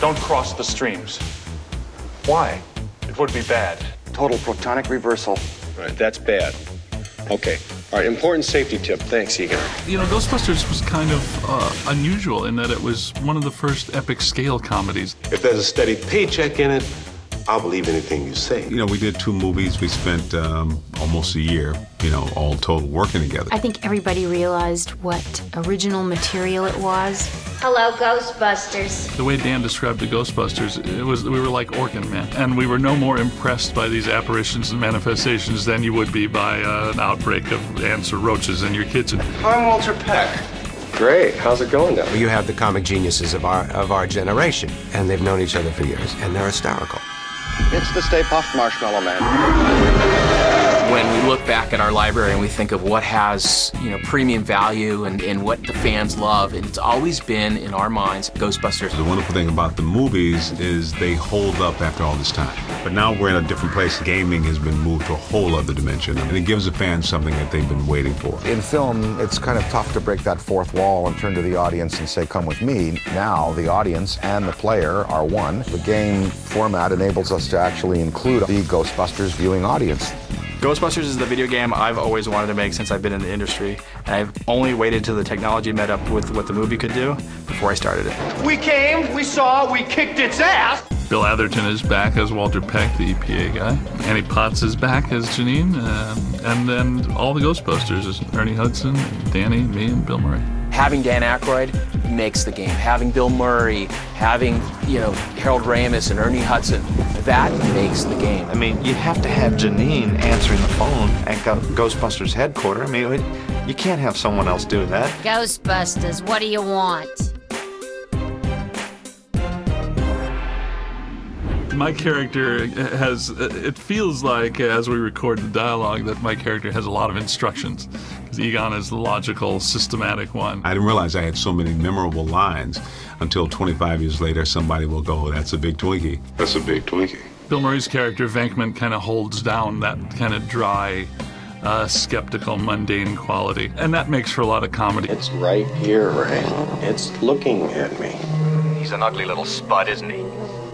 Don't cross the streams. Why? It would be bad. Total protonic reversal. Right, that's bad. Okay. All right, important safety tip. Thanks, Egon. You know, Ghostbusters was kind of unusual in that it was one of the first epic scale comedies. If there's a steady paycheck in it, I'll believe anything you say. You know, we did 2 movies. We spent almost a year, you know, all total working together. I think everybody realized what original material it was. Hello, Ghostbusters. The way Dan described the Ghostbusters, we were like Orkin Man, and we were no more impressed by these apparitions and manifestations than you would be by an outbreak of ants or roaches in your kitchen. I'm Walter Peck. Great. How's it going now? You have the comic geniuses of our generation, and they've known each other for years, and they're hysterical. It's the Stay Puft Marshmallow Man. When we look back at our library and we think of what has, you know, premium value and what the fans love, and it's always been in our minds Ghostbusters. The wonderful thing about the movies is they hold up after all this time. But now we're in a different place. Gaming has been moved to a whole other dimension, and it gives the fans something that they've been waiting for. In film, it's kind of tough to break that fourth wall and turn to the audience and say, come with me. Now, the audience and the player are one. The game format enables us to actually include the Ghostbusters viewing audience. Ghostbusters is the video game I've always wanted to make since I've been in the industry, and I've only waited till the technology met up with what the movie could do before I started it. We came, we saw, we kicked its ass! Bill Atherton is back as Walter Peck, the EPA guy. Annie Potts is back as Janine, and then all the Ghostbusters is Ernie Hudson, Danny, me, and Bill Murray. Having Dan Akroyd makes the game. Having Bill Murray, having, you know, Harold Ramis and Ernie Hudson, that makes the game. I mean, you have to have Janine answering the phone at Ghostbusters headquarters. I mean, you can't have someone else do that. Ghostbusters, what do you want? My character has, it feels like, as we record the dialogue, that my character has a lot of instructions. Because Egon is the logical, systematic one. I didn't realize I had so many memorable lines until 25 years later, somebody will go, that's a big Twinkie. That's a big Twinkie. Bill Murray's character, Venkman, kind of holds down that kind of dry, skeptical, mundane quality. And that makes for a lot of comedy. It's right here, Ray. It's looking at me. He's an ugly little spud, isn't he?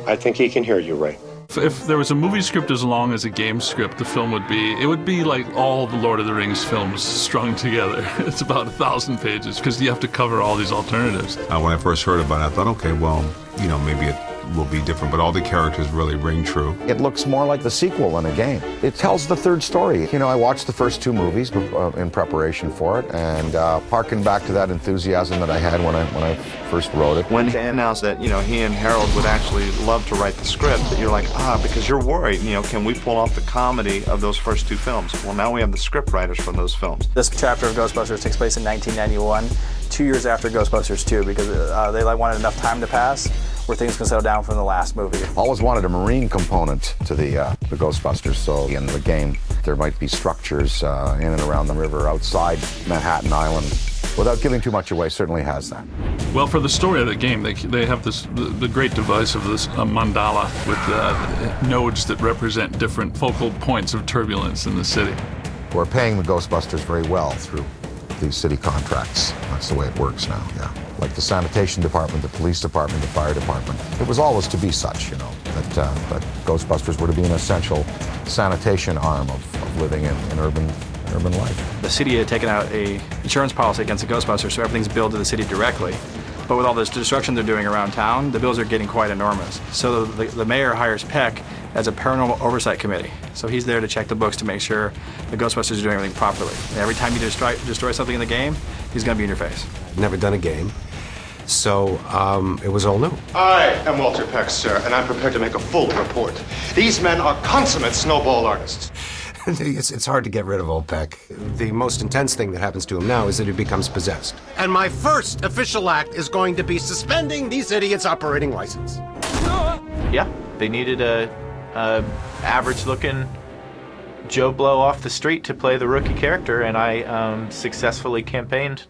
I think he can hear you, Ray. If there was a movie script as long as a game script, the film would be like all the Lord of the Rings films strung together. It's about 1,000 pages because you have to cover all these alternatives. When I first heard about it, I thought, okay, well, you know, maybe it will be different, but all the characters really ring true. It looks more like the sequel than a game. It tells the third story. You know, I watched the first 2 movies in preparation for it, and harken back to that enthusiasm that I had when I first wrote it. When he announced that, you know, he and Harold would actually love to write the script, that you're like, because you're worried, you know, can we pull off the comedy of those first 2 films? Well, now we have the script writers from those films. This chapter of Ghostbusters takes place in 1991, 2 years after Ghostbusters 2, because they wanted enough time to pass where things can settle down from the last movie. Always wanted a marine component to the Ghostbusters, so in the game there might be structures in and around the river outside Manhattan Island. Without giving too much away, certainly has that. Well, for the story of the game, they have the great device of this mandala with nodes that represent different focal points of turbulence in the city. We're paying the Ghostbusters very well through these city contracts. That's the way it works now, yeah. Like the sanitation department, the police department, the fire department. It was always to be such, you know, that Ghostbusters were to be an essential sanitation arm of living in urban life. The city had taken out a insurance policy against the Ghostbusters, so everything's billed to the city directly. But with all this destruction they're doing around town, the bills are getting quite enormous. So the mayor hires Peck as a paranormal oversight committee. So he's there to check the books to make sure the Ghostbusters are doing everything properly. And every time you destroy something in the game, he's going to be in your face. I've never done a game, so it was all new. I am Walter Peck, sir, and I'm prepared to make a full report. These men are consummate snowball artists. It's hard to get rid of old Peck. The most intense thing that happens to him now is that he becomes possessed. And my first official act is going to be suspending these idiots' operating license. Yeah, they needed a average-looking Joe Blow off the street to play the rookie character, and I successfully campaigned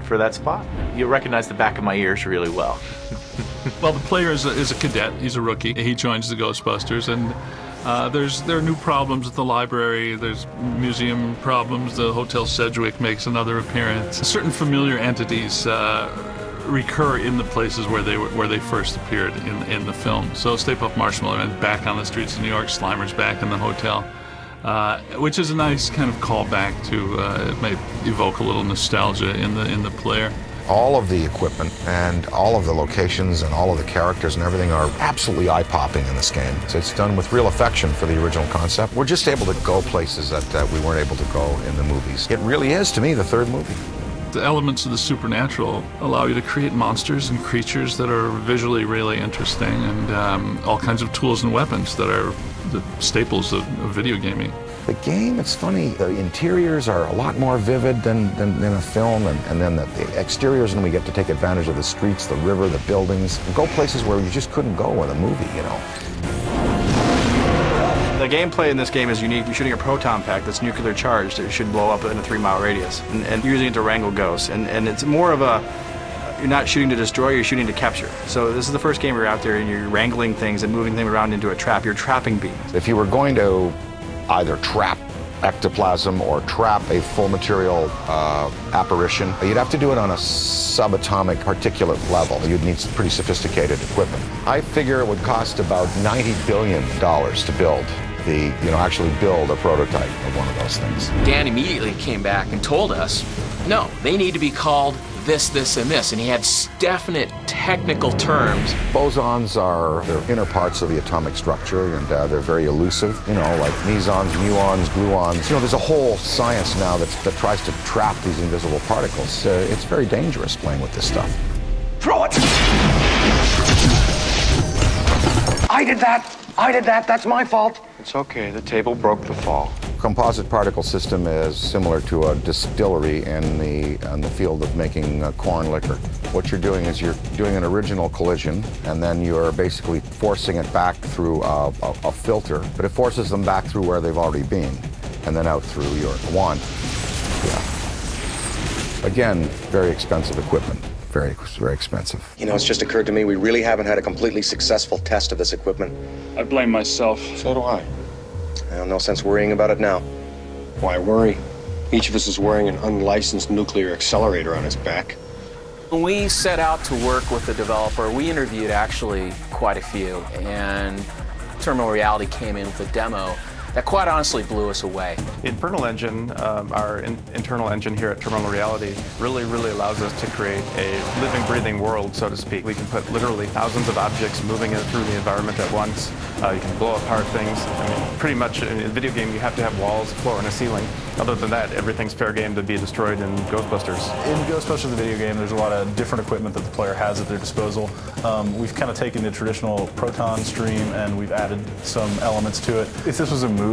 for that spot. You'll recognize the back of my ears really well. Well, the player is a cadet. He's a rookie. He joins the Ghostbusters, and there are new problems at the library. There's museum problems. The Hotel Sedgwick makes another appearance. Certain familiar entities recur in the places where they first appeared in the film. So Stay Puft Marshmallow Man back on the streets of New York, Slimer's back in the hotel, which is a nice kind of callback to it may evoke a little nostalgia in the player. All of the equipment and all of the locations and all of the characters and everything are absolutely eye-popping in this game. So it's done with real affection for the original concept. We're just able to go places that we weren't able to go in the movies. It really is, to me, the third movie. The elements of the supernatural allow you to create monsters and creatures that are visually really interesting, and all kinds of tools and weapons that are the staples of video gaming. The game, it's funny, the interiors are a lot more vivid than a film, and then the exteriors, and we get to take advantage of the streets, the river, the buildings, go places where you just couldn't go in a movie, you know. The gameplay in this game is unique. You're shooting a proton pack that's nuclear charged. It should blow up in a 3-mile radius, and you're using it to wrangle ghosts. And it's more of a, you're not shooting to destroy, you're shooting to capture. So this is the first game where you're out there and you're wrangling things and moving them around into a trap. You're trapping beings. If you were going to either trap ectoplasm or trap a full material apparition, you'd have to do it on a subatomic particulate level. You'd need some pretty sophisticated equipment. I figure it would cost about $90 billion to build actually build a prototype of one of those things. Dan immediately came back and told us, no, they need to be called this, this, and this, and he had definite technical terms. Bosons are the inner parts of the atomic structure, and they're very elusive, like mesons, muons, gluons. There's a whole science now that tries to trap these invisible particles. It's very dangerous playing with this stuff. Throw it! I did that, that's my fault. It's okay, the table broke the fall. Composite particle system is similar to a distillery in the field of making corn liquor. What you're doing is you're doing an original collision, and then you're basically forcing it back through a filter, but it forces them back through where they've already been, and then out through your wand. Yeah. Again, very expensive equipment. Very, very expensive. It's just occurred to me we really haven't had a completely successful test of this equipment. I blame myself. So do I. Well, no sense worrying about it now. Why worry? Each of us is wearing an unlicensed nuclear accelerator on his back. When we set out to work with the developer, we interviewed actually quite a few, and Terminal Reality came in with a demo that quite honestly blew us away. The Infernal Engine, our internal engine here at Terminal Reality, really allows us to create a living, breathing world, so to speak. We can put literally thousands of objects moving through the environment at once. You can blow apart things. Pretty much in a video game, you have to have walls, a floor, and a ceiling. Other than that, everything's fair game to be destroyed in Ghostbusters. In Ghostbusters, the video game, there's a lot of different equipment that the player has at their disposal. We've kind of taken the traditional proton stream and we've added some elements to it. If this was a movie,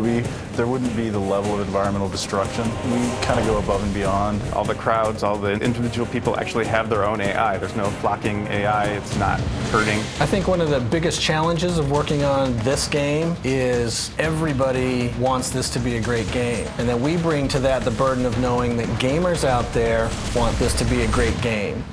there wouldn't be the level of environmental destruction. We kind of go above and beyond. All the crowds, all the individual people actually have their own AI. There's no flocking AI. It's not hurting. I think one of the biggest challenges of working on this game is everybody wants this to be a great game. And then we bring to that the burden of knowing that gamers out there want this to be a great game.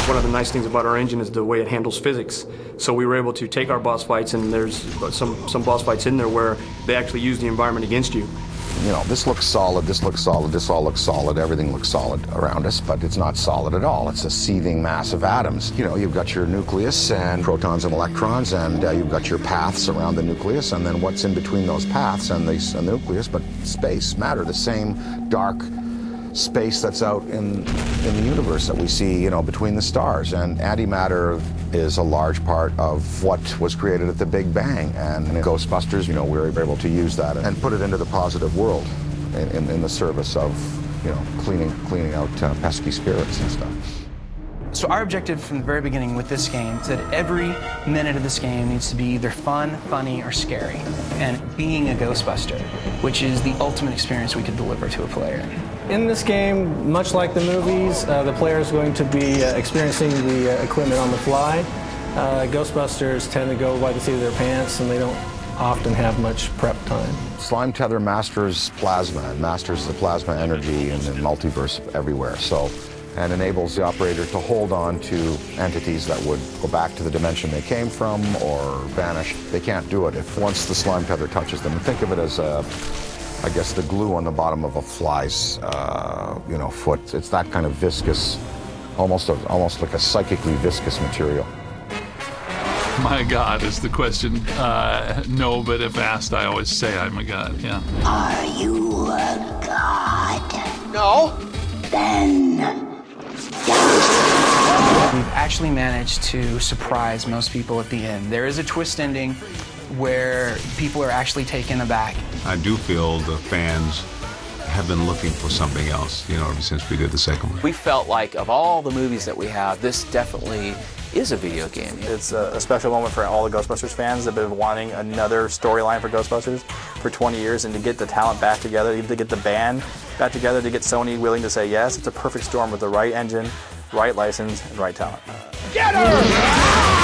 One of the nice things about our engine is the way it handles physics. So we were able to take our boss fights, and there's some boss fights in there where they actually use the environment against you. This looks solid, this looks solid, this all looks solid, everything looks solid around us, but it's not solid at all. It's a seething mass of atoms. You've got your nucleus and protons and electrons, and you've got your paths around the nucleus, and then what's in between those paths and the nucleus, but space, matter, the same dark space that's out in the universe that we see, between the stars. And antimatter is a large part of what was created at the Big Bang. And in Ghostbusters, we were able to use that and put it into the positive world in the service of, cleaning out pesky spirits and stuff. So our objective from the very beginning with this game is that every minute of this game needs to be either fun, funny, or scary. And being a Ghostbuster, which is the ultimate experience we could deliver to a player. In this game, much like the movies, the player is going to be experiencing the equipment on the fly. Ghostbusters tend to go by the seat of their pants, and they don't often have much prep time. Slime Tether masters plasma, and masters the plasma energy in the multiverse everywhere. And enables the operator to hold on to entities that would go back to the dimension they came from or vanish. They can't do it if once the slime tether touches them. Think of it as I guess, the glue on the bottom of a fly's, foot. It's that kind of viscous, almost like a psychically viscous material. My God is the question. No, but if asked, I always say I'm a god, yeah. Are you a god? No. Then we've actually managed to surprise most people at the end. There is a twist ending where people are actually taken aback. I do feel the fans have been looking for something else, ever since we did the second one. We felt like of all the movies that we have, this definitely is a video game. It's a special moment for all the Ghostbusters fans that have been wanting another storyline for Ghostbusters for 20 years, and to get the talent back together, to get the band back together, to get Sony willing to say yes. It's a perfect storm with the right engine, right license, and right talent. Get her!